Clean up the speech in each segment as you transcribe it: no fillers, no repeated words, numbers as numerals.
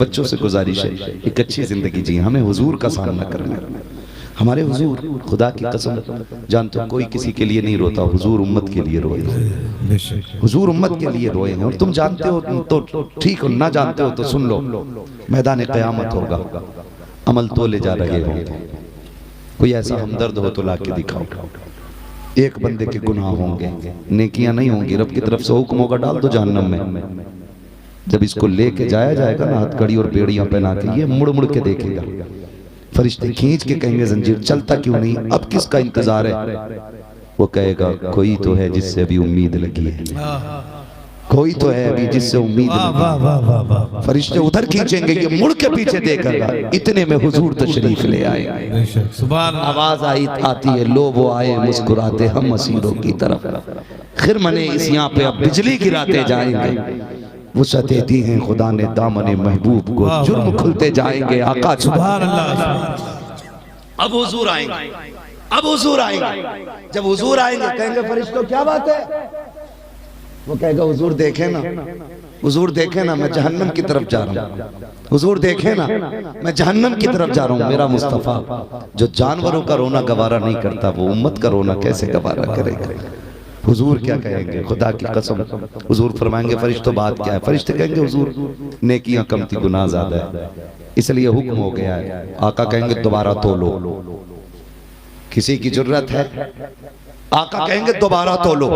बच्चों से गुजारिश है एक अच्छी जिंदगी जी, हमें हुजूर का सामना करना है। हमारे हुजूर खुदा की कसम जानते हो कोई किसी के लिए नहीं रोता, हुजूर उम्मत के लिए रोए हैं, हुजूर उम्मत के लिए रोए हैं। और तुम जानते हो तो ठीक हो, ना जानते हो तो सुन लो, मैदान क़यामत होगा, अमल तोले जा रहे होंगे, कोई ऐसा हमदर्द हो तो लाके दिखाओ। एक बंदे के गुनाह होंगे, नेकियां नहीं होंगी, रब की तरफ से हुक्म होगा डाल दो जहन्नम में। जब इसको लेके जाया जाएगा ना हथकड़ी और बेड़ियां पहना के, ये मुड़ मुड़ के देखेगा, फरिश्ते खींच के कहेंगे जंजीर चलता क्यों नहीं, अब किसका इंतजार है? वो कहेगा कोई तो है जिससे अभी उम्मीद लगी है, कोई तो है अभी जिससे उम्मीद लगी है। फरिश्ते उधर खींचेंगे, ये मुड़ के पीछे देखेगा, इतने में हुजूर तशरीफ ले आए। आवाज आई आती है, लो वो आए मुस्कुराते हम असीरों की तरफ, खिरमने इस यहाँ पे अब बिजली गिराते जाएंगे, वुसअतें दी हैं खुदा ने दामने महबूब को, जुर्म खुलते जाएंगे आका। सुभान अल्लाह। अब हुजूर आएंगे, अब हुजूर आएंगे, जब हुजूर आएंगे कहेंगे फरिश्तों क्या बात है? वो कहेगा हुजूर देखे ना, हुजूर देखे ना, मैं जहन्नम की तरफ जा रहा हूँ, हुजूर देखे ना मैं जहन्नम की तरफ जा रहा हूँ। मेरा मुस्तफा जो जानवरों का रोना गवारा नहीं करता, वो उम्मत का रोना कैसे गवारा करेगा? हुजूर क्या कहेंगे? खुदा की कसम हुजूर फरमाएंगे फरिश्तों बात क्या है? फरिश्ते कहेंगे हुजूर नेकियां कम थी, गुनाह ज्यादा है, इसलिए हुक्म हो गया है। आका कहेंगे दोबारा तोलो, किसी की जरूरत है? आका कहेंगे दोबारा तोलो।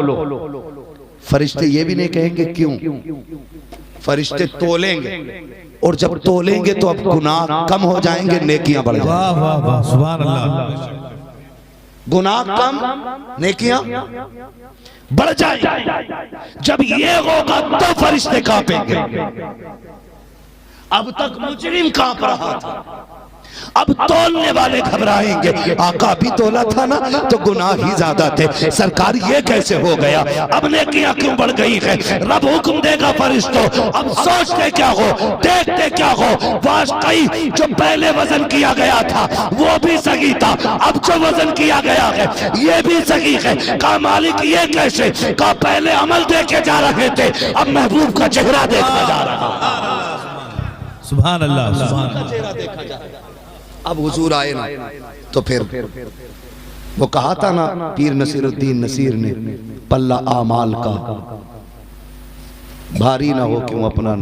फरिश्ते ये भी नहीं कहेंगे क्यों, फरिश्ते तोलेंगे, और जब तोलेंगे तो अब गुनाह कम हो जाएंगे, नेकियां बढ़ जाएंगी। वाह वाह सुभान अल्लाह। गुनाह कम, नेकियां बढ़ जाएंगी। जब ये होगा तो फरिश्ते कांपेंगे। अब तक मुजरिम कांप रहा था, अब तोलने वाले घबराएंगे। आका भी तोला था ना तो गुनाह ही ज्यादा थे, सरकार ये कैसे हो गया? अब नेकियां क्यों बढ़ गई है? रब हुक्म देगा फरिश्तों, अब सोचते क्या हो, देखते क्या हो, वाकई जो पहले वजन किया गया था वो भी सही था, अब जो वजन किया गया है ये भी सही है। कहा मालिक ये कैसे? कहा पहले अमल देखे जा रहे थे, अब महबूब का चेहरा देखा जा रहा है। सुभान अल्लाह, सुभान अल्लाह। चेहरा देखा जा रहा है। अब हुजूर आए ना तो फिर वो कहा था ना पीर नसीरुद्दीन नसीर ने, पल्ला आमाल का भारी ना हो क्यों अपना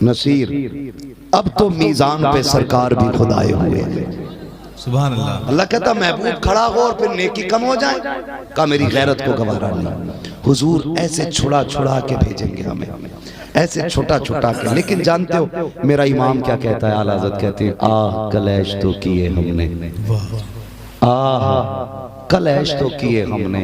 नसीर, अब तो मीजान पे सरकार भी खुद आए हुए हैं। सुभान अल्लाह। अल्लाह कहता महबूब खड़ा हो और फिर नेकी कम हो जाए, का मेरी गैरत को गवारा नहीं। हुजूर ऐसे छुड़ा छुड़ा के भेजेंगे हमें, ऐसे छोटा छोटा के। लेकिन जानते हो मेरा इमाम क्या कहता है? आला हज़रत कहते हैं आह कल ऐश तो किए हमने, आह कल ऐश तो किए हमने,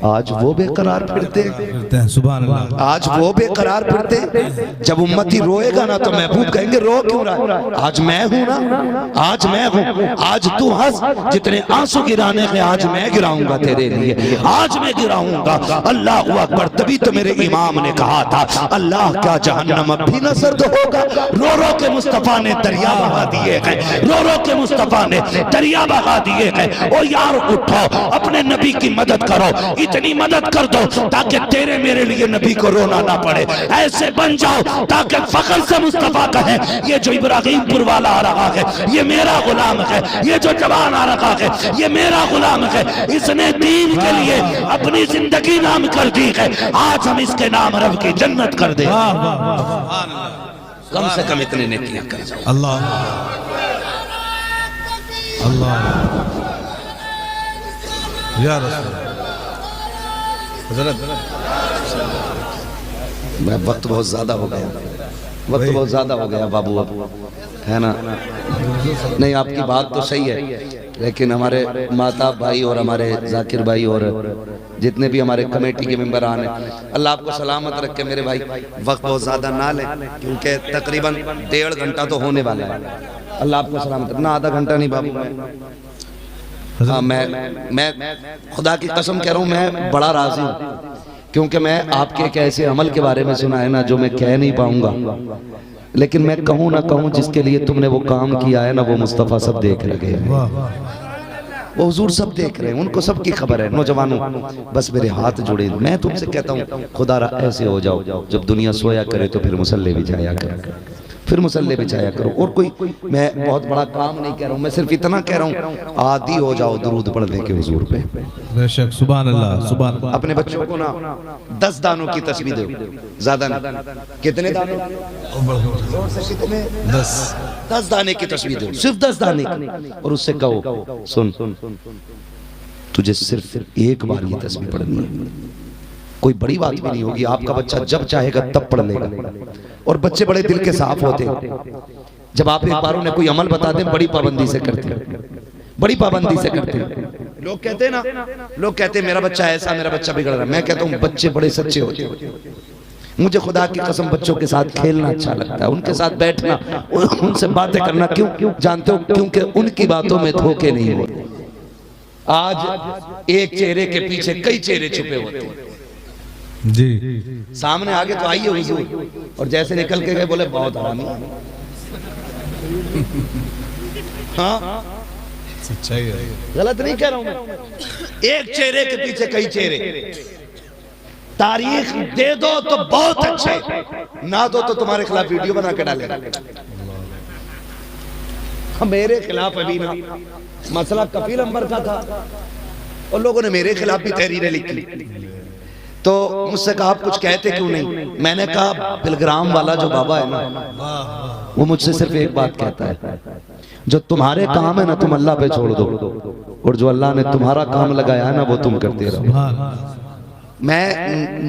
आज वो बेकरार फिरते हैं। सुभान अल्लाह। आज वो बेकरार फिरते। जब उम्मती रोएगा ना तो महबूब कहेंगे रो क्यों रहा? आज मैं हूं ना, आज मैं हूं, आज तू हंस, जितने आंसू गिराने के आज मैं गिराऊंगा तेरे लिए, आज मैं गिराऊंगा। अल्लाह अकबर। तभी तो मेरे इमाम ने कहा था अल्लाह क्या जहन्नम अब भी न सर्द होगा? रो रो के मुस्तफा ने दरिया बहा दिए हैं, रो रो के मुस्तफा ने दरिया बहा दिए हैं। ओ यार उठो, अपने नबी की मदद करो, इतनी मदद कर दो ताकि तेरे मेरे लिए नबी को रोना ना पड़े। ऐसे बन जाओ ताकि फख्र से मुस्तफा कहे ये जो इब्राहिमपुर वाला आ रहा है ये मेरा गुलाम है, ये जो जवान आ रहा है ये मेरा गुलाम है, इसने दीन के लिए अपनी जिंदगी नाम कर दी है, आज हम इसके नाम रब की जन्नत कर दे। कम से कम इतने नेकियां कर जाओ। अल्लाह अल्लाह या मैं वक्त बहुत ज्यादा हो गया, वक्त बहुत ज्यादा हो गया बाबू, अब है ना? नहीं आपकी बात तो सही है, लेकिन हमारे माता भाई और हमारे जाकिर भाई और जितने भी हमारे कमेटी के मेंबर आने, अल्लाह आपको सलामत रखे मेरे भाई। वक्त बहुत ज्यादा ना लें क्योंकि तकरीबन 1.5 घंटा तो होने वाला है। अल्लाह आपको सलामत रखना, आधा घंटा नहीं बाबू। हाँ मैं खुदा की कसम कह रहा हूँ, मैं बड़ा राजी हूँ क्योंकि मैं आपके एक ऐसे अमल के बारे में सुना है ना जो मैं कह नहीं पाऊंगा, लेकिन मैं कहूँ ना कहूँ जिसके लिए तुमने वो काम किया है ना वो मुस्तफ़ा सब देख रहे हैं, वो हुजूर सब देख रहे हैं, उनको सबकी खबर है। नौजवानों बस मेरे हाथ जुड़े, मैं तुमसे कहता हूँ खुदा ऐसे हो जाओ जब दुनिया सोया करे तो फिर मुसल्ले भी जाया करे। फिर मुसल्ले बिछाया करो। और कोई मैं बहुत बड़ा काम नहीं कह रहा हूँ, मैं सिर्फ इतना कह रहा हूँ आदी हो जाओ दुरूद पढ़ने के हुजूर पे। बेशक, सुभान अल्लाह, सुभान अल्लाह। अपने बच्चों को ना 10 दानों की तस्बीह दो, ज्यादा नहीं। कितने दाने? जोर से कितने? 10 दाने की तस्बीह दो, सिर्फ 10 दाने की। और उससे कहो सुन, तुझे सिर्फ एक बार ये तस्बीह पढ़नी है, कोई बड़ी बात भी नहीं होगी। आपका बच्चा जब चाहेगा तब पढ़ लेगा। और बच्चे बड़े दिल के साफ होते हैं। जब आप एक बार उन्हें कोई अमल बता दें बड़ी पाबंदी से करते हैं, बड़ी पाबंदी से करते हैं। लोग कहते हैं ना, लोग कहते हैं मेरा बच्चा ऐसा, मेरा बच्चा बिगड़ रहा है। मैं कहता हूँ बच्चे बड़े सच्चे होते हैं। मुझे खुदा की कसम बच्चों के साथ खेलना अच्छा लगता है, उनके साथ बैठना, उनसे बातें करना। क्यों जानते हो? क्योंकि उनकी बातों में धोखे नहीं होते। आज एक चेहरे के पीछे कई चेहरे छुपे होते हैं। जी, सामने आगे तो आइए हुजूर, और जैसे निकल के गए बोले बहुत हरामी। हाँ, सच्चाई है। गलत नहीं कह रहा हूं मैं। एक चेहरे के पीछे कई चेहरे। तारीख दे दो तो बहुत अच्छे, ना दो तो तुम्हारे खिलाफ वीडियो बना के डालेगा। मेरे खिलाफ अभी ना मसला कफील अंबर का था, और लोगों ने मेरे खिलाफ भी तहरीरें लिखी। तो मुझसे कहा आप कुछ कहते क्यों नहीं? मैंने कहा बिलग्राम वाला जो बाबा है ना, वो मुझसे सिर्फ एक बात कहता है, जो तुम्हारे काम है ना तुम अल्लाह पे छोड़ दो, और जो अल्लाह ने तुम्हारा काम लगाया है ना वो तुम करते रहो।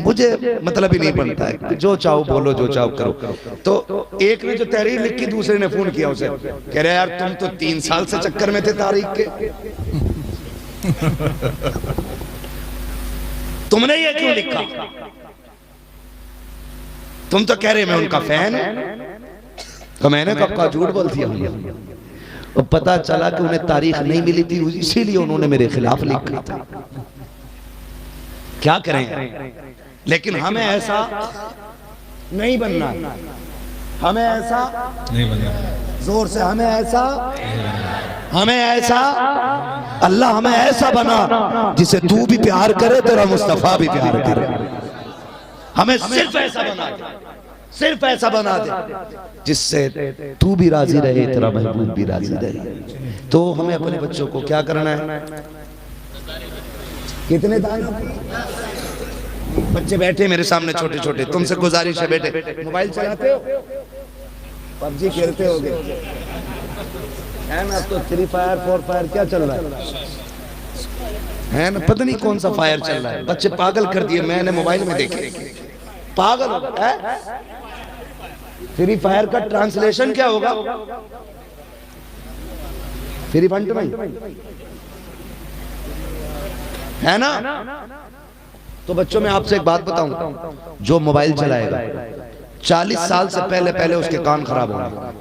मुझे मतलब ही नहीं बनता है, जो चाहो बोलो, जो चाहो करो। तो एक ने जो तहरीर लिखी, दूसरे ने फोन किया उसे, कह रहे यार तुम तो 3 साल से चक्कर में थे तारीख के, तुमने ये क्यों लिखा? तुम तो कह रहे मैं उनका फैन हूं। तो मैंने कब का झूठ बोल दिया। और पता चला कि उन्हें तारीख नहीं मिली थी, इसीलिए उन्होंने मेरे खिलाफ लिखा था। क्या करें? लेकिन हमें ऐसा नहीं बनना, हमें ऐसा नहीं बना। जोर से हमें ऐसा अल्लाह हमें ऐसा बना जिसे तू भी प्यार करे, तेरा मुस्तफा भी प्यार करे। हमें सिर्फ ऐसा बना दे जिससे तू भी राजी रहे, तेरा महबूब भी राजी रहे। तो हमें अपने बच्चों को क्या करना है? कितने बच्चे बैठे मेरे सामने छोटे छोटे, तुमसे गुजारिश है बेटे, मोबाइल चलाते हो, पबजी खेलते होगे है ना? तो 3 फायर 4 फायर क्या चल रहा है ना? पता नहीं कौन सा फायर चल रहा है। बच्चे पागल कर दिए, मैंने मोबाइल में देखे, पागल हो गए। 3 फायर का ट्रांसलेशन क्या होगा? फ्री फंड में है ना? तो बच्चों में आपसे एक बात बताऊं, जो मोबाइल चलाएगा 40 साल से पहले उसके कान खराब होंगे,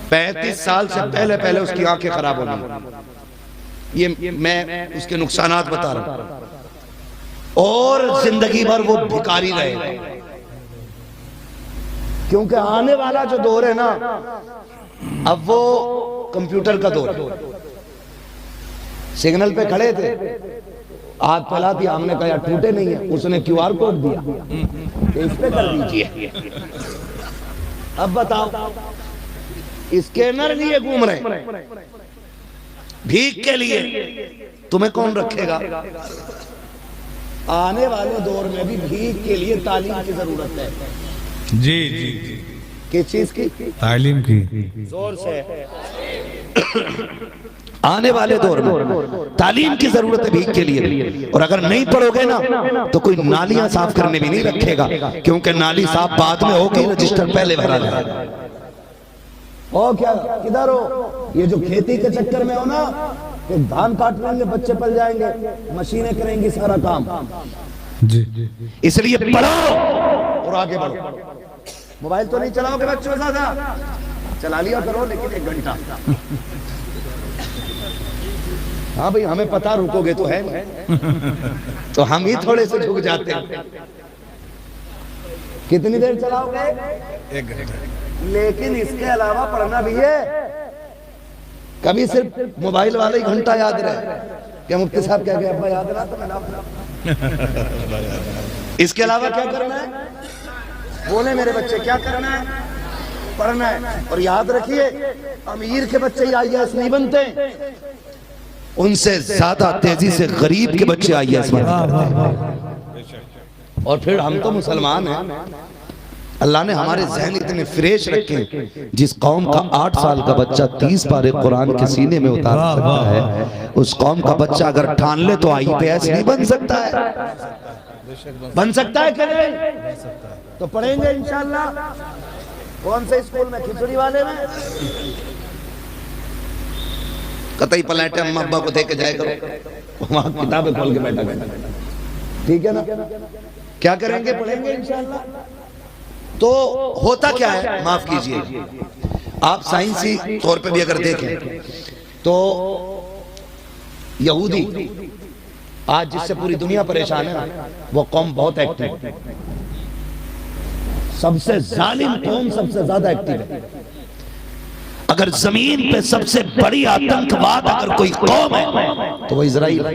35 साल से पहले उसकी आंखें खराब होंगी। ये मैं उसके नुकसानात बता रहा हूं। और जिंदगी भर वो भिखारी रहेगा, क्योंकि आने वाला जो दौर है ना, अब वो कंप्यूटर का दौर है। सिग्नल पे खड़े थे, हाथ फैला दिया, हमने कहा टूटे नहीं है, उसने QR कोड दिया, इस पे कर दीजिए। अब बताओ, स्कैनर लिए घूम रहे भीख के लिए, तुम्हें कौन रखेगा? आने वाले दौर में भी भीख के लिए तालीम की जरूरत है। जी जी जी, किस चीज की? तालीम की। जोर से। आने वाले दौर में तालीम की जरूरत है भीख के लिए। और अगर नहीं पढ़ोगे ना तो कोई नालियां साफ करने भी नहीं रखेगा, क्योंकि नाली साफ बाद में होगी, रजिस्टर पहले भरा जाएगा। और क्या किधर हो? ये जो खेती के चक्कर में हो ना, कि धान काट लेंगे, बच्चे पल जाएंगे, मशीनें करेंगी सारा काम। जी, इसलिए पढ़ो और आगे बढ़ो। मोबाइल तो नहीं चलाओगे बच्चों ज्यादा, चला लिया करो, लेकिन 1 घंटा। हाँ भाई, हमें पता रुकोगे तो है, तो हम ही थोड़े से झुक जाते हैं। कितनी देर चलाओगे? 1 घंटा। लेकिन इसके अलावा पढ़ना भी है। कभी सिर्फ मोबाइल वाला ही घंटा याद रहे, क्या मुफ्ती साहब क्या अब्बा याद रहा तो मैं इसके अलावा क्या करना है? बोले मेरे बच्चे क्या करना है? पढ़ना है। और याद रखिए, अमीर के बच्चे IAS नहीं बनते, उनसे ज्यादा तेजी से गरीब के बच्चे IAS बनते हैं। और फिर हम तो मुसलमान हैं, अल्लाह ने हमारे जहन इतने फ्रेश रखे हैं। जिस कौम का 8 साल का बच्चा 30 पारे कुरान के सीने में उतार सकता है, उस कौम का बच्चा अगर ठान ले तो IPS नहीं बन सकता है। बन सकता है क्या नहीं? तो पढ़ेंगे इंशाल्लाह। कौन से स्कूल में? खिचड़ी वाले में। कतई पलटे अम्मा अब्बा को दे के जाए करो, वहां किताबें खोल के बैठा कर, ठीक है ना? क्या करेंगे? पढ़ेंगे इंशाल्लाह। तो होता क्या है, माफ कीजिए, आप साइंसी तौर पे भी अगर देखें तो यहूदी आज जिससे पूरी दुनिया परेशान है ना, वो कौम बहुत एक्टिव है। सबसे जालिम कौम सबसे ज्यादा एक्टिव है। अगर जमीन पे सबसे बड़ी आतंकवाद अगर कोई कौम है तो वो इजराइल है।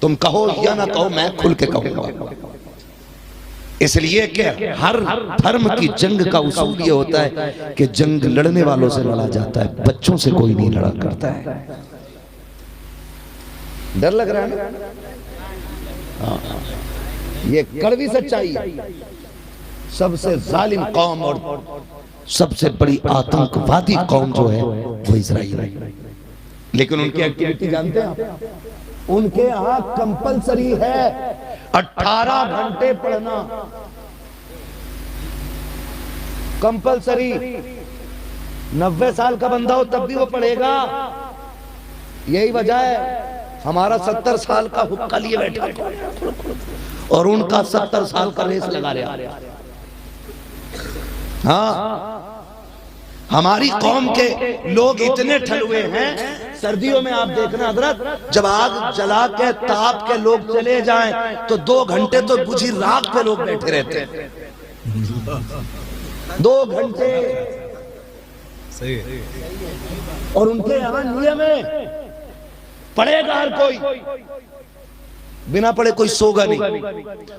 तुम कहो या ना कहो, मैं खुल के कहूंगा। इसलिए कि हर धर्म की जंग का उसूल ये होता है कि जंग लड़ने वालों से लड़ा जाता है, बच्चों से कोई नहीं लड़ा करता है। डर लग रहा है ना? ये कड़वी सच्चाई है। सबसे जालिम कौम और सबसे बड़ी आतंकवादी कौम जो है वो इजराइल है। लेकिन उनकी एक्टिविटी जानते हैं आप? उनके यहां कंपलसरी है 18 घंटे पढ़ना, कंपलसरी। 90 साल का बंदा हो तब भी वो पढ़ेगा। यही वजह है हमारा 70 साल का हुक्का लिए बैठा और उनका 70 साल का रेस लगा रहा। हाँ, हमारी कौम के लोग इतने ठलुए हैं, सर्दियों में आप देखना हजरत, जब आग जला के ताप के लोग चले जाएं तो 2 घंटे तो बुझी राख पे लोग बैठे रहते हैं। 2 घंटे सही है। और उनके यहाँ नियम है, पढ़ेगा हर कोई, बिना पढ़े कोई सोगा नहीं।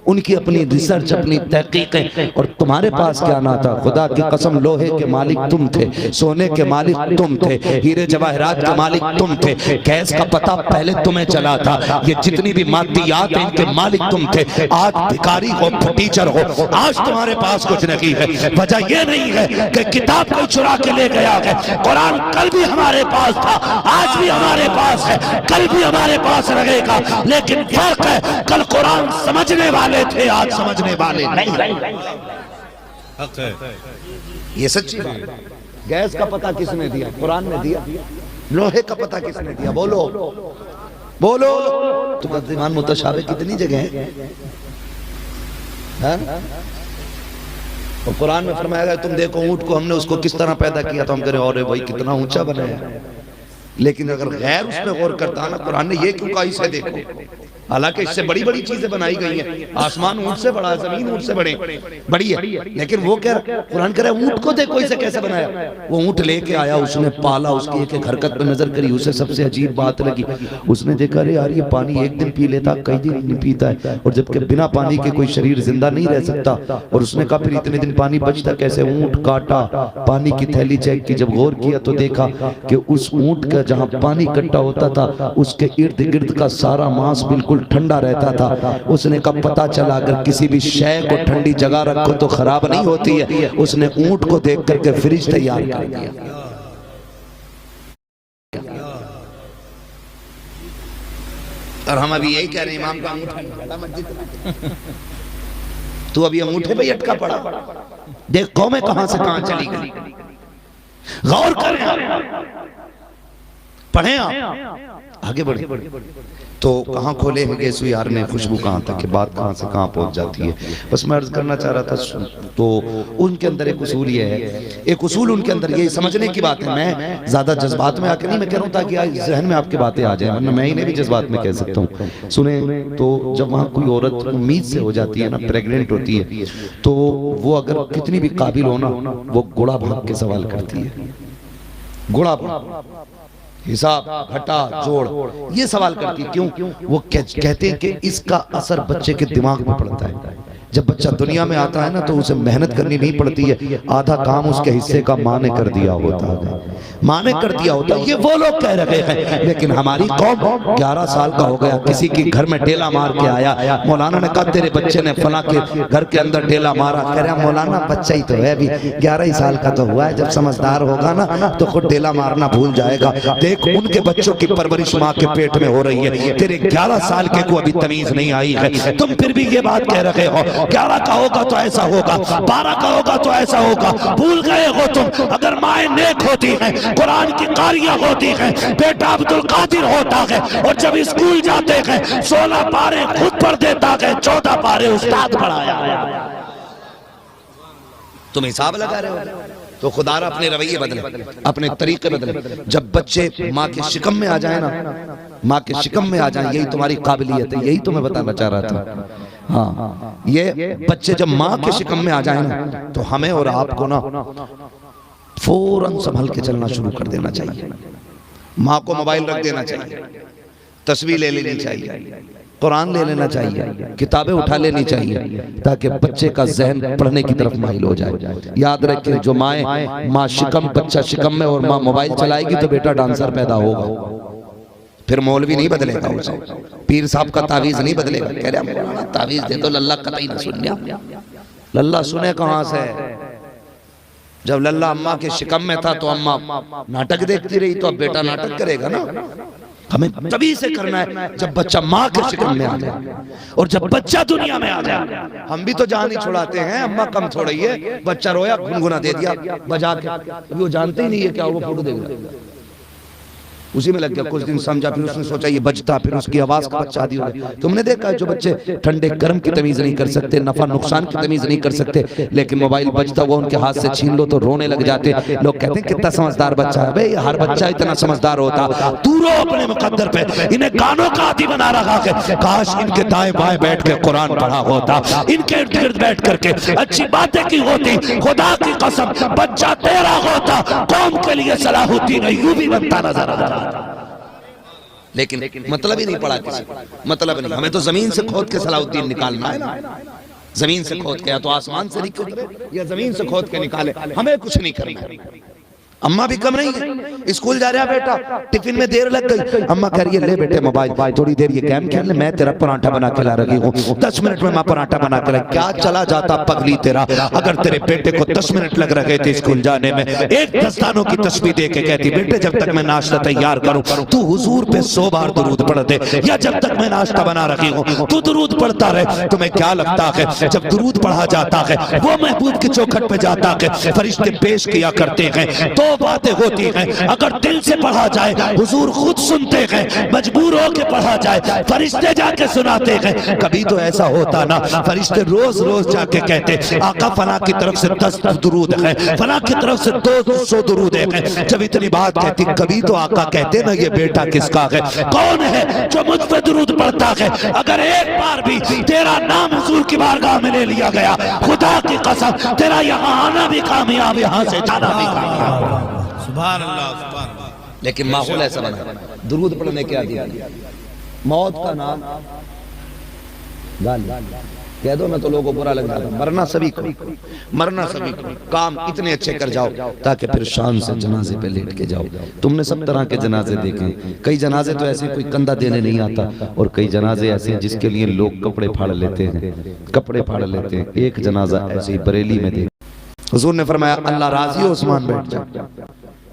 उनकी अपनी रिसर्च, अपनी तहकीकें। और तुम्हारे पास क्या ना था? खुदा की कसम, लोहे के मालिक तुम थे, सोने के मालिक तुम थे, हीरे जवाहरात के मालिक तुम थे, गैस का पता पहले तुम्हें चला था, ये जितनी भी मादियात हैं इनके मालिक तुम थे। आज भिखारी हो, टीचर हो, आज तुम्हारे पास कुछ नहीं है। वजह यह नहीं है कि किताब कोई चुरा के ले गया है। कुरान कल भी हमारे पास था, आज भी हमारे पास है, कल भी हमारे पास रहेगा। लेकिन कल कुरान समझने वाले थे, आज समझने वाले नहीं। ये सच्ची बात है। गैस का पता किसने दिया? कुरान ने दिया। लोहे का पता किसने दिया? बोलो बोलो। तुम्हारे ईमान मुतशाबे कितनी जगह है? और कुरान में फरमाया गया, तुम देखो ऊंट को हमने उसको किस तरह पैदा किया, तो हम कह रहे और भाई कितना ऊंचा बनाया। लेकिन अगर गैर उस पर गौर करता ना, कुरान ने ये क्यों कहा इसे देखो। हालांकि इससे बड़ी बड़ी चीजें बनाई गई हैं, आसमान ऊंट से बड़ा है, जमीन ऊंट से बड़ी है, लेकिन वो क्या कुरान कह रहा है ऊंट को देखो इसे कैसे बनाया। वो ऊंट लेके आया, उसने पाला, उसकी एक एक हरकत पे नजर करी, उसे सबसे अजीब बात लगी। उसने देखा अरे यार ये पानी एक दिन पी लेता, कई दिन नहीं पीता है, और जबकि बिना पानी के कोई शरीर जिंदा नहीं रह सकता। और उसने कहा फिर इतने दिन पानी बचता कैसे? ऊंट काटा, पानी की थैली चेक की, जब गौर किया तो देखा कि उस ऊंट का जहां पानी इकट्ठा होता था उसके इर्द गिर्द का सारा मांस बिल्कुल ठंडा रहता था। उसने कब पता चला अगर किसी भी शय को ठंडी जगह रखो तो खराब नहीं होती है। उसने ऊंट को देख करके फ्रिज तैयार कर दिया। और हम अभी यही कह रहे हैं इमाम का अंगूठा मस्जिद, तू अभी अंगूठे पे अटका पड़ा। देख कौमें कहां से कहां चली गई। गौर करें, पढ़ें, आप आगे बढ़े। तो कहाँ खोले हैं गैस यार ने खुशबू कहाँ तक, बात कहाँ से कहाँ पहुंच जाती है। बस मैं अर्ज करना चाह रहा था, तो उनके अंदर एक उसूल ये है, एक उसूल उनके अंदर ये समझने की बात है। मैं ज्यादा जज्बात में आके नहीं मैं कह रहा हूँ ताकि आज जहन में आपकी बातें आ जाए, वरना मैं इन्हें भी जज्बात में कह सकता हूँ। सुने तो जब वहाँ कोई औरत उम्मीद से हो जाती है ना, प्रेग्नेंट होती है, तो वो अगर कितनी भी काबिल हो ना, वो गुड़ा भाग के सवाल करती है। गुड़ा भाग, हिसाब, घटा, जोड़, ये सवाल करती। क्यों? वो कहते हैं कि इसका असर बच्चे के दिमाग में पड़ता है। जब बच्चा दुनिया में आता है ना तो उसे मेहनत करनी नहीं पड़ती है, आधा काम उसके हिस्से का माँ ने कर दिया होता है, माँ ने कर दिया होता है। ये वो लोग कह रहे हैं, लेकिन हमारी कौम 11 साल का हो गया, किसी के घर में ढेला मार के आया, मौलाना ने कहा तेरे बच्चे ने फला के घर के अंदर ढेला मारा। कह रहा मौलाना बच्चा ही तो है, अभी 11 ही साल का तो हुआ है, जब समझदार होगा ना तो खुद ढेला मारना भूल जाएगा। देख उनके बच्चों की परवरिश माँ के पेट में हो रही है, तेरे 11 साल के को अभी तमीज नहीं आई है, तुम फिर भी ये बात कह रहे हो 11 का होगा तो ऐसा होगा, 12 का होगा तो ऐसा होगा। भूल गए हो तुम, अगर माए नेक होती हैं, कुरान की कारियां होती हैं, बेटा अब्दुल कादिर होता है और जब स्कूल जाते हैं 16 पारे खुद पढ़ देता है, 14 पारे उस्ताद पढ़ाया। तुम हिसाब लगा रहे हो तो खुदारा अपने रवैये बदले, अपने तरीके बदले। जब बच्चे माँ के शिकम में आ जाए ना, माँ के शिकम में आ जाए, यही तुम्हारी काबिलियत है, यही तो मैं बताना चाह रहा था। हाँ, ये बच्चे जब माँ के शिकम में आ जाए ना तो हमें और आपको ना फौरन संभल के चलना शुरू कर देना चाहिए। माँ को मोबाइल रख देना चाहिए, तस्वीर ले लेनी चाहिए, कुरान ले लेना चाहिए, किताबें उठा लेनी चाहिए, ताकि बच्चे का जहन पढ़ने की तरफ माइल हो जाए। याद रखें, जो माँ शिकम, बच्चा शिकम में और माँ मोबाइल चलाएगी तो बेटा डांसर पैदा होगा। फिर मौलवी नहीं बदलेगा उसे, पीर साहब का तावीज नहीं बदलेगा। कह रहे तावीज दे तो लल्ला कतई ना सुने। लल्ला सुने कहां से? जब लल्ला अम्मा के शिकम में था तो अम्मा नाटक देखती रही, तो अब बेटा नाटक करेगा ना। हमें तभी से करना है जब बच्चा माँ के शिकम में आ जाए, और जब बच्चा दुनिया में आ जाए। हम भी तो जान ही छुड़ाते हैं, अम्मा कम थोड़ी है, बच्चा रोया गुनगुना दे दिया बजा के, अभी वो जानते ही नहीं है क्या वो फोटो देगा, उसी में लग गया। कुछ दिन समझा, फिर उसने सोचा ये बजता, फिर उसकी आवाज का बच्चा आदि हो गया। तुमने देखा जो बच्चे ठंडे गर्म की तमीज नहीं कर सकते, नफा नुकसान की तमीज नहीं कर सकते, लेकिन मोबाइल बजता हुआ उनके हाथ से छीन लो तो रोने लग जाते। लोग कहते हैं कितना समझदार बच्चा है। भाई हर बच्चा इतना समझदार होता, तू रो अपने मुकद्दर पे, इन्हें गानों का आदि बना रखा है। काश इनके दाएं बाएं बैठ के कुरान पढ़ा होता, इनके इर्द गिर्द बैठ करके अच्छी बातें की होती। खुदा की कसम बच्चा तेरा होता, कौम के लिए सलाहुद्दीन अय्यूबी बनता नजर आता। लेकिन मतलब ही नहीं पड़ा किसी, मतलब नहीं। हमें तो जमीन से खोद के सलाहुद्दीन निकालना है ना, जमीन से खोद के, या तो आसमान से निकले या जमीन से खोद के निकाले, हमें कुछ नहीं करना। अम्मा भी कम नहीं है, स्कूल जा रहा बेटा, टिफिन में देर लग गई, अम्मा कह रही है ले बेटे मोबाइल, थोड़ी देर ये गेम खेल ले, मैं तेरा पराठा बना के ला रही हूँ, 10 मिनट में माँ पराठा बना के ला। क्या चला जाता पगली तेरा, अगर तेरे बेटे को 10 मिनट लग रहे थे स्कूल जाने में, एक दस्तानों की तस्बीह दे के कहती बेटे जब तक मैं नाश्ता तैयार करूँ तू हुजूर पे 100 बार दुरूद पढ़ दे, या जब तक मैं नाश्ता बना रही हूँ तू दुरूद पढ़ता रहे। तुम्हें क्या लगता है जब दुरूद पढ़ा जाता है वो महबूब की चौखट पे जाता है, फरिश्ते पेश किया करते हैं, तो बातें होती हैं। अगर दिल से पढ़ा जाए हुजूर खुद सुनते हैं, मजबूर होके पढ़ा जाए फरिश्ते जाके सुनाते हैं। कभी तो ऐसा होता ना, फरिश्ते रोज रोज जाके कहते आका फला की तरफ से 10 दुरूद है, फला की तरफ से 200 दुरूद है। जब इतनी बात कहती कभी तो आका कहते ना ये बेटा किसका है, कौन है जो मुझ पे दुरूद पढ़ता है। अगर एक बार भी तेरा नाम हुजूर की बारगाह में ले लिया गया, खुदा की कसम तेरा यहाँ आना भी कामयाब, यहाँ से जाना भी कामयाब। सुभान अल्लाह, सुभान अल्लाह। लेकिन माहौल ऐसा बना, दुरूद पढ़ने के आदि, मौत का नाम गाली कह दो ना तो लोगों को बुरा लग जाता। मरना सभी को, मरना सभी को, काम इतने अच्छे कर जाओ ताकि फिर शान से जनाजे पे लेट के जाओ। तुमने सब तरह के जनाजे देखे, कई जनाजे तो ऐसे कोई कंधा देने नहीं आता, और कई जनाजे ऐसे हैं जिसके लिए लोग कपड़े फाड़ लेते हैं, कपड़े फाड़ लेते हैं। एक जनाजा ऐसे ही बरेली में देख, हुजूर ने फरमाया अल्लाह राजी हो उस्मान बैठ जाओ।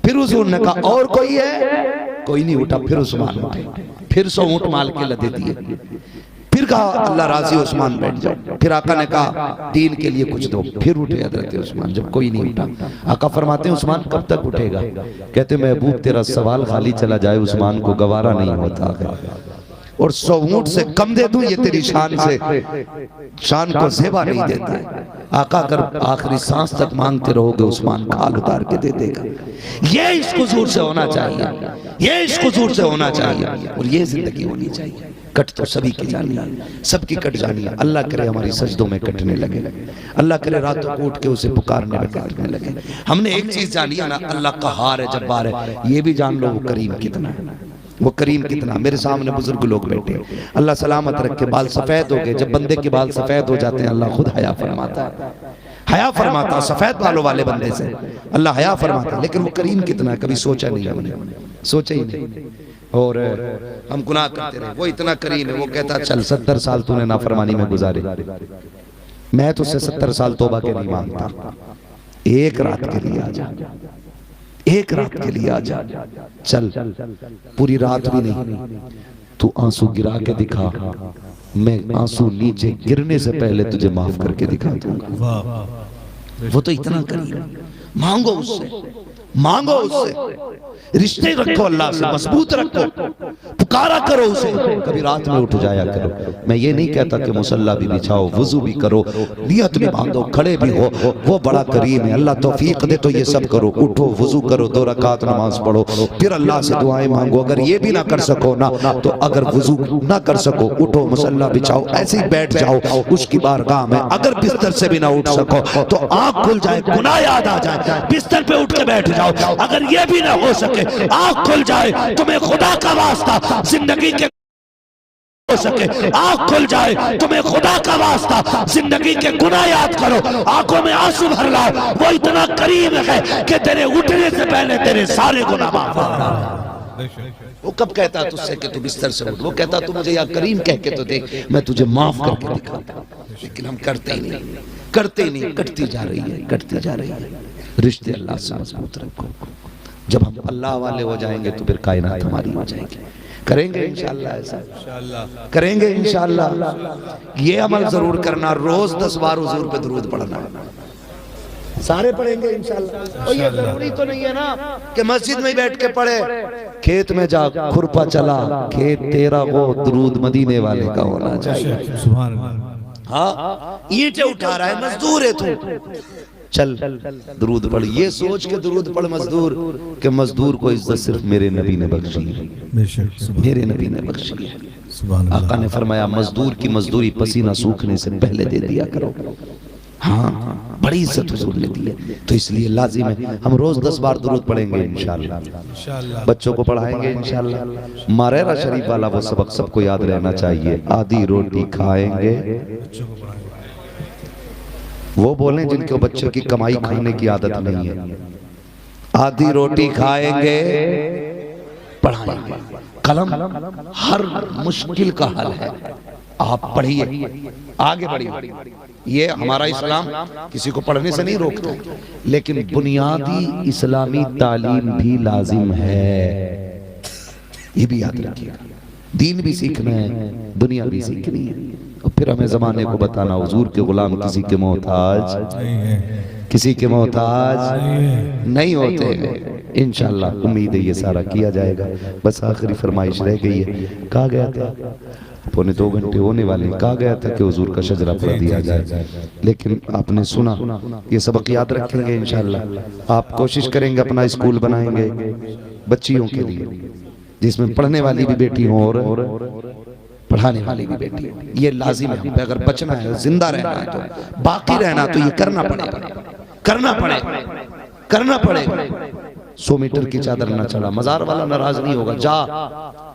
फिर हुजूर ने कहा और कोई है, कोई नहीं उठा, फिर उस्मान उठे, फिर 100 ऊंट माल के लदे दिए, फिर कहा अल्लाह राजी उस्मान बैठ जाओ। फिर आका ने कहा दीन के लिए कुछ दो, फिर उठे हजरत उस्मान। जब कोई नहीं उठा, आका फरमाते हैं उस्मान कब तक उठेगा? कहते महबूब तेरा सवाल खाली चला जाए उस्मान को गवारा नहीं होता है, और 100 ऊंट से कम दे दूं ये तेरी शान से, शान को ज़ेबा नहीं देता। आका अगर आखिरी सांस तक मांगते रहोगे उस्मान खाल उतार के दे देगा। ये इश्क हुजूर से होना चाहिए, ये इश्क हुजूर से होना चाहिए, और ये जिंदगी होनी चाहिए। कट तो सभी की जानी है, सबकी कट जानी है। अल्लाह करे हमारी सजदों में कटने लगे, अल्लाह करे रातों को उठ के उसे पुकारने में कटने लगे। हमने एक चीज जानी है ना, अल्लाह कहार है, जब्बार है, ये भी जान लो वो करीम कितना है। वो करीम कितना। मेरे सामने बुजुर्ग लोग बैठे, अल्लाह सलामत रखे, बाल सफेद हो गए। जब बंदे के बाल सफेद हो जाते हैं अल्लाह खुद हया फरमाता है, हया फरमाता। सफेद बालों वाले बंदे से अल्लाह हया फरमाता। लेकिन वो करीम कितना, कभी सोचा नहीं हमने, सोचा ही नहीं। और हम गुनाह करते रहे, वो इतना करीम है। वो कहता चल 70 साल तूने नाफरमानी में गुजारे, मैं तुझसे 70 साल तौबा के नहीं मांगता, एक रात के लिए आ जा, एक रात के लिए आ जा, चल पूरी रात भी नहीं, तू आंसू गिरा के दिखा, मैं आंसू नीचे गिरने से पहले तुझे माफ करके दिखा दूंगा। वो तो इतना करीब। मांगो उससे, मांगो उससे, रिश्ते रखो अल्लाह से, मजबूत रखो, पुकारा करो उसे। कभी रात में उठ जाया करो। मैं ये नहीं कहता कि मुसल्ला भी बिछाओ, वुजू भी करो, नियत भी बांधो, खड़े भी हो, वो बड़ा करीम है। अल्लाह तौफीक दे तो ये सब करो। उठो, वुजू करो, 2 रकात नमाज पढ़ो, फिर अल्लाह से दुआएं मांगो। अगर ये भी ना कर सको ना, तो अगर वुजू ना कर सको, उठो, मुसल्ला बिछाओ, ऐसे ही बैठ जाओ उसकी बारगाह में। अगर बिस्तर से भी ना उठ सको तो आंख खुल जाए, गुनाह याद आ जाए, बिस्तर पे उठ के बैठ जाओ। अगर ये भी ना हो सके, आंख खुल जाए, तुम्हें खुदा का वास्ता जिंदगी के हो सके, आंख खुल जाए, तुम्हें खुदा का वास्ता जिंदगी के गुनाह याद करो, आंखों में आंसू भर लाओ। वो इतना करीम है कि तेरे उठने से पहले तेरे सारे गुनाह माफ कर देगा। वो कब कहता तुझसे कि तू बिस्तर से उठ, वो कहता तू मुझे या करीम कह के तो देख, मैं तुझे माफ करके दिखाता। लेकिन हम करते ही नहीं, करते ही नहीं, कटती जा रही है, कटती जा रही है। रिश्ते अल्लाह से मजबूत रखो। जब हम अल्लाह वाले हो जाएंगे तो फिर कायनात हमारी हो जाएगी। करेंगे इंशाअल्लाह, ऐसा करेंगे इंशाअल्लाह। ये अमल जरूर करना, रोज 10 बार हुजूर पे दुरूद पढ़ना, सारे पढ़ेंगे इंशाअल्लाह। और ये जरूरी तो नहीं है ना कि मस्जिद में ही बैठ के पढ़े, खेत में जा, खुरपा चला, खेत तेरा वो दुरूद मदीने वाले का होना चाहिए। सुभान अल्लाह। हाँ, ईंटें उठा रहा है, मजदूर है तू, चल दुरूद पढ़। ये सोच के दुरूद पढ़ मजदूर, कि मजदूर को इज्जत सिर्फ मेरे नबी ने बख्शी है, मेरे नबी ने बख्शी है। आका ने फरमाया मजदूर की मजदूरी पसीना सूखने से पहले दे दिया करो। हाँ, बड़ी इज्जत हुजूर ने दी है। तो इसलिए लाजिम है हम रोज 10 बार दुरूद पढ़ेंगे इंशाअल्लाह। बच्चों को पढ़ाएंगे इंशाअल्लाह। मारेरा शरीफ वाला वो सबक सबको याद रहना चाहिए। आधी रोटी खाएंगे, वो बोले जिनके बच्चों की कमाई खाने की आदत नहीं है। आधी रोटी खाएंगे, पढ़ाएंगे। कलम हर मुश्किल का हल है, आप पढ़िए, आगे बढ़िए। ये हमारा इस्लाम किसी को पढ़ने से नहीं रोकता, लेकिन बुनियादी इस्लामी तालीम भी लाजिम है, ये भी याद रखिएगा। दीन भी सीखना है, दुनिया भी सीखनी है। और फिर हमें जमाने को बताना हुजूर के गुलाम किसी के मोहताज, किसी के मोहताज नहीं होते। इंशाअल्लाह उम्मीद है ये सारा किया जाएगा। बस आखिरी फरमाइश रह गई है। कहा गया था 1.25 घंटे होने वाले, कहा गया था कि हुजूर का शजरा पढ़ दिया जाए, लेकिन आपने सुना। ये सबक याद रखेंगे इंशाअल्लाह। आप कोशिश करेंगे, अपना स्कूल बनाएंगे बच्चियों के लिए, जिसमें पढ़ने वाली भी बेटी हो और पढ़ाने वाली भी बेटी हो। ये लाजिम है। अगर बचना है, जिंदा रहना है, तो बाकी रहना, तो ये करना पड़ेगा, करना पड़ेगा, करना पड़ेगा। 100 मीटर की चादर ना चढ़ा, मजार वाला नाराज नहीं होगा। जा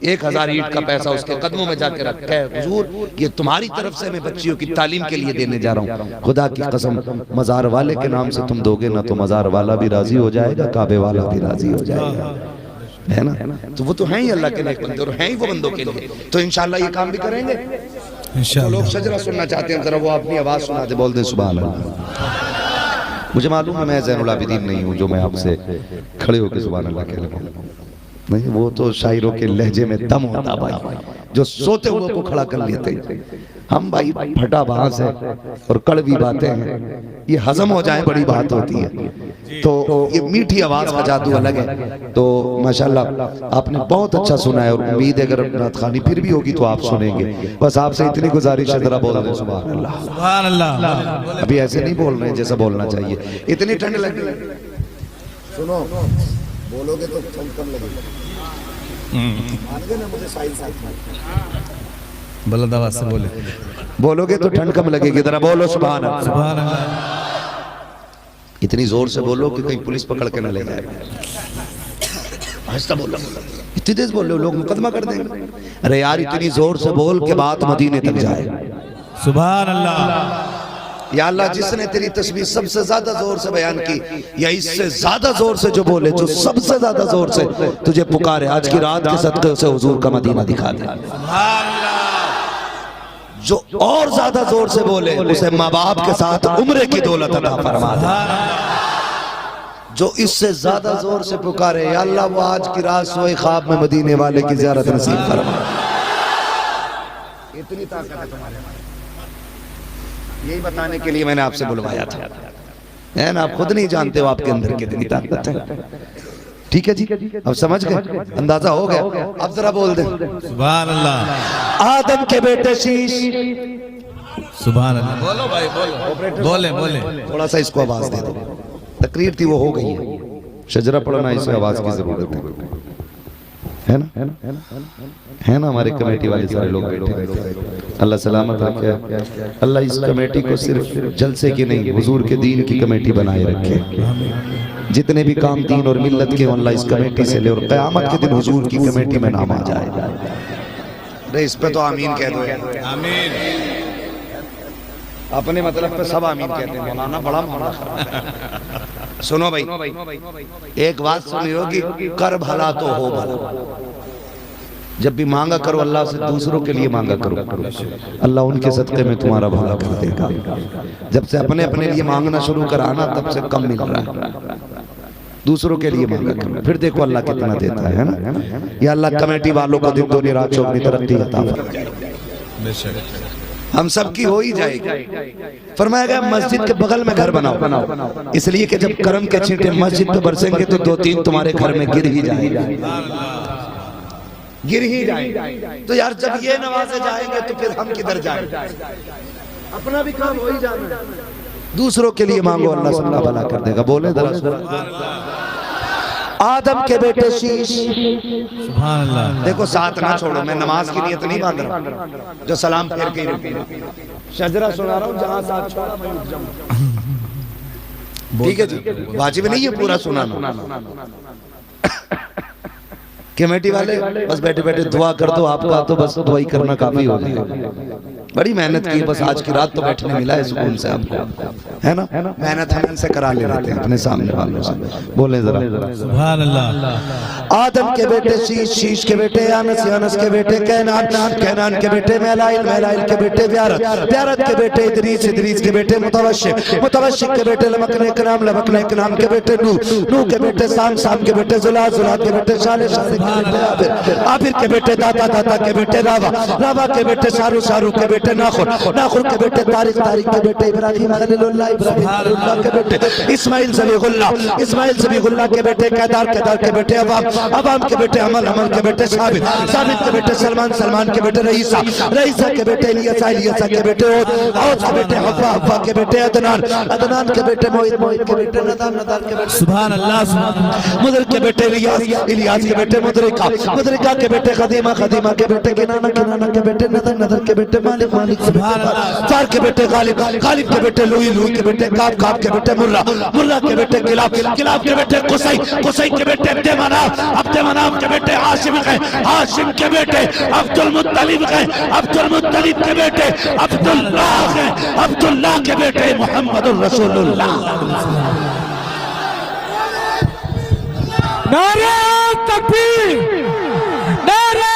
1000 ईंट का पैसा उसके कदमों में जाके रखा है, हुजूर ये तुम्हारी तरफ से मैं बच्चियों की तालीम के लिए देने जा रहा हूँ। खुदा की कसम, मजार वाले के नाम से तुम दोगे ना, तो मजार वाला भी राजी हो जाएगा, काबे वाला भी राजी हो जाएगा, है ना। तो वो तो हैं ही अल्लाह के नेक बंदे, और हैं ही वो बंदों के लिए। तो इंशाअल्लाह ये काम भी करेंगे इंशाअल्लाह। लोग शजरा सुनना चाहते हैं, जरा वो अपनी आवाज सुना दे, बोल दे सुभान अल्लाह। मुझे मालूम है मैं ज़ैनुल आबिदीन नहीं हूँ जो मैं आपसे खड़े होकर सुभान अल्लाह कह लूँ, नहीं, वो तो शायरों के लहजे में दम होता भाई, जो सोते हुए को खड़ा कर लेते। हम भाई फटा बांस है और कड़वी बातें हैं, ये हजम हो जाए बड़ी बात होती है। तो ये मीठी आवाज का जादू अलग है। तो माशाल्लाह आपने बहुत अच्छा सुना है, और उम्मीद है अगर नात खानी फिर भी होगी तो आप सुनेंगे। बस आपसे इतनी गुजारिश है, जरा बोल दें सुभान अल्लाह, सुभान अल्लाह। अभी ऐसे नहीं बोल रहे जैसा बोलना चाहिए, इतनी ठंड लगी। सुनो, बोलोगे तो ठंड कम लगेगी, मुझे बुलंद आवाज से बोलोगे तो ठंड कम लगेगी। जरा बोलो सुभान अल्लाह, सुभान अल्लाह। इतनी जोर से बोलो कि कहीं पुलिस पकड़ के न ले जाए। आहिस्ता बोलो, इतनी तेज बोल रहे हो, लोग मुकदमा कर देंगे। अरे यार इतनी जोर से बोल के बात मदीने तक जाए। सुभान अल्लाह। या अल्लाह जिसने तेरी तस्बीह सबसे ज्यादा जोर से बयान की या इससे ज्यादा जोर से जो बोले, जो सबसे ज्यादा जोर से तुझे पुकारे, आज की रात के सदक़े से हुजूर का मदीना दिखा दे। जो और ज्यादा जोर से बोले उसे माँ बाप के साथ उम्रे की दौलत अता फरमा दे। जो इससे ज्यादा जोर से पुकारे, या अल्लाह वो आज की रात सोए ख्वाब में मदीने वाले की ज़ियारत नसीब फरमा। इतनी ताकत है तुम्हारे, यही बताने के लिए मैंने आपसे बुलवाया था, है ना? आप खुद नहीं जानते हो आपके अंदर कितनी ताकत है। ठीक है जी, अब समझ गए, अंदाजा हो गया। अब जरा बोल दे सुभान अल्लाह। आदम के बेटे शीश। सुभान अल्लाह। बोलो भाई बोलो, बोले बोले। थोड़ा सा इसको आवाज दे दो, तकरीर थी वो हो गई है, शजरा पढ़ना इसे आवाज की जरूरत है ना? है ना? हमारे कमेटी वाले सारे लोग बैठे, अल्लाह सलामत रखे। अल्लाह इस कमेटी को सिर्फ जलसे की नहीं, हुजूर के दीन की कमेटी बनाए रखे। जितने भी काम दीन और मिल्लत के अल्लाह इस कमेटी से ले और क़यामत के दिन हुजूर की कमेटी में नाम आ जाए। अरे इस पे तो आमीन कह दो। आमीन। अपने मतलब पे सब आमीन कहते हैं, मौलाना बड़ा मामला। सुनो भाई, एक बात सुनी होगी, कर भला तो हो भला। जब भी मांगा करो अल्लाह से, दूसरों के लिए मांगा करो, अल्लाह उनके सदक़े में तुम्हारा भला कर देगा। जब से अपने अपने लिए मांगना शुरू कराना, तब से कम मिल रहा है। दूसरों के लिए मांगा करो, फिर देखो अल्लाह कितना देता है ना? या अल्लाह कमेटी वालों को दिन दुनी रात चौगनी तरक्की अता फरमाए। हम सब की हो ही जाएगी। फरमाया गया मस्जिद के बगल में घर बनाओ, इसलिए कि जब करम के छींटे मस्जिद पे बरसेंगे तो 2-3 तुम्हारे घर में गिर ही जाएगा, गिर ही जाएगा। तो यार जब ये नवाजे जाएंगे तो फिर हम किधर जाएंगे? अपना भी काम हो ही जाना, दूसरों के लिए मांगो, अल्लाह सबका भला कर देगा। बोले जरा आदम के बेटे शीश। सुभान अल्लाह। देखो साथ ना छोड़ो, मैं नमाज की नियत नहीं मांग रहा जो सलाम फेर के रुकी, शजरा सुना रहा हूँ, जहां साथ छोड़ा मैं उठ जाऊं। ठीक है जी, वाजिब नहीं है पूरा सुनाना। कमेटी वाले बस बैठे बैठे दुआ कर दो, आपका तो बस दुआ ही करना काफी हो गया। बड़ी मेहनत की, बस आज की रात तो बैठने मिला है सुकून से आपको, है ना? मेहनत हम इनसे करा ले रहे थे अपने सामने वालों से। बोले जरा सुभान अल्लाह। आदम के बेटे शीश, शीश के बेटे यानस, यानस के बेटे कैनान, कैनान के बेटे मेलाइल, मेलाइल के बेटे ब्यारत, ब्यारत के बेटे इदरीस, इदरीस के बेटे मुतवश्शिक, मुतवश्शिक के बेटे लमकने के नाम, लमकने के नाम के बेटे नूह, नूह के बेटे साम, साम के बेटे जुला, जुला के बेटे शाले, शाले के बेटे आबिर, आबिर के बेटे दाता, दाता के बेटे रावा, रावा के बेटे शारू, शारू के बेटे नाखुर, नाखुर के बेटे तारिक, तारिक के बेटे इब्राहिम खलीलुल्लाह, इब्राहिम खलीलुल्लाह के बेटे इस्माइल ज़बीहुल्लाह, इस्माइल ज़बीहुल्लाह के बेटे कैदार, कैदार के बेटे अवाम, अवाम के बेटे अमल, अमल के बेटे साबित, साबित के बेटे सलमान, सलमान के बेटे रईसा, रईसा के बेटे इलियासा, इलियासा के बेटे औद, औद के बेटे हव्वा, हव्वा के बेटे अदनान, अदनान के बेटे मोहित, मोहित के बेटे नदान, नदान के बेटे सुभान अल्लाह। मुदर के बेटे इलियास, इलियास के बेटे मुदरिका, मुदरिका के बेटे खदीमा, खदीमा के बेटे किनाना, किनाना के बेटे नदर, नदर के बेटे मालिक, मालिक फार के बेटे गालिब, गालिब के बेटे लुई, लुई के बेटे काब, काब के बेटे मुर्रा, मुर्रा के बेटे किलाब, किलाब के बेटे कुसै, कुसै के बेटे अब्दे मनाफ, अब्दे मनाफ के बेटे हाशिम है, हाशिम के बेटे अब्दुल मुत्तलिब है, अब्दुल मुत्तलिब के बेटे अब्दुल्लाह है, अब्दुल्लाह के बेटे मुहम्मदुर रसूलुल्लाह। नारे तकबीर, नारे